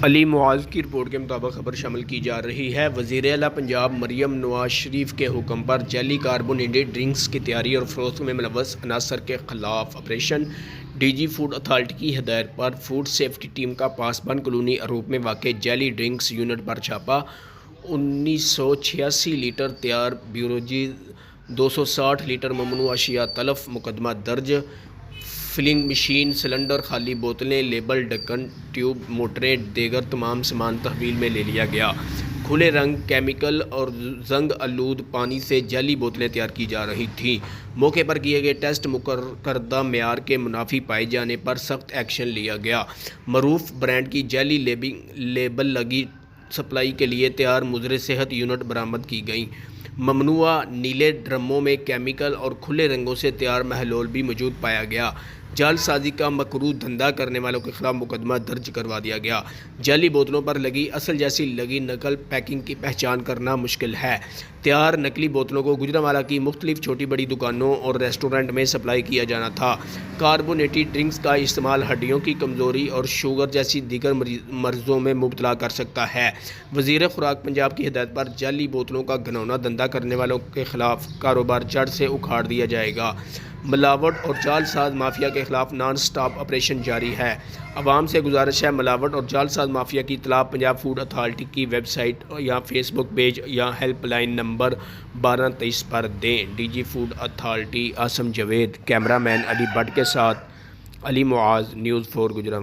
علی معاذ کی رپورٹ کے مطابق خبر شامل کی جا رہی ہے۔ وزیر اعلیٰ پنجاب مریم نواز شریف کے حکم پر جعلی کاربونیٹڈ ڈرنکس کی تیاری اور فروخت میں ملوث عناصر کے خلاف operation D G food authority کی ہدایت پر فوڈ سیفٹی ٹیم کا پاسبان کالونی اروپ میں واقع جعلی ڈرنکس یونٹ پر چھاپا۔ 1986 لیٹر تیار بیوریجز، 260 لیٹر ممنوع اشیاء تلف، مقدمہ درج۔ فلنگ مشین، سلنڈر، خالی بوتلیں، لیبل، ڈھکن، ٹیوب، موٹریں، دیگر تمام سامان تحویل میں لے لیا گیا۔ کھلے رنگ، کیمیکل اور زنگ آلود پانی سے جعلی بوتلیں تیار کی جا رہی تھیں۔ موقع پر کیے گئے ٹیسٹ مقررہ معیار کے منافی پائے جانے پر سخت ایکشن لیا گیا۔ معروف برانڈ کی جعلی لیبل لگی سپلائی کے لیے تیار مضر صحت یونٹ برآمد کی گئیں۔ ممنوعہ نیلے ڈرموں میں کیمیکل اور کھلے رنگوں سے تیار محلول بھی موجود پایا گیا۔ جعل سازی کا مکروہ دھندا کرنے والوں کے خلاف مقدمہ درج کروا دیا گیا۔ جعلی بوتلوں پر لگی اصل جیسی لگی نقل پیکنگ کی پہچان کرنا مشکل ہے۔ تیار نقلی بوتلوں کو گوجرانوالہ کی مختلف چھوٹی بڑی دکانوں اور ریسٹورنٹ میں سپلائی کیا جانا تھا۔ کاربونیٹڈ ڈرنکس کا استعمال ہڈیوں کی کمزوری اور شوگر جیسی دیگر مرضوں میں مبتلا کر سکتا ہے۔ وزیر خوراک پنجاب کی ہدایت پر جعلی بوتلوں کا گھناؤنا دھندا کرنے والوں کے خلاف کاروبار جڑ سے اکھاڑ دیا جائے گا۔ ملاوٹ اور جعل ساز مافیا کے خلاف نان سٹاپ آپریشن جاری ہے۔ عوام سے گزارش ہے، ملاوٹ اور جعل ساز مافیا کی اطلاع پنجاب فوڈ اتھارٹی کی ویب سائٹ یا فیس بک پیج یا ہیلپ لائن نمبر 1223 پر دیں۔ D G food authority Asim Javed, cameraman Ali Butt کے ساتھ علی معاذ، نیوز 4 گوجرانوالہ۔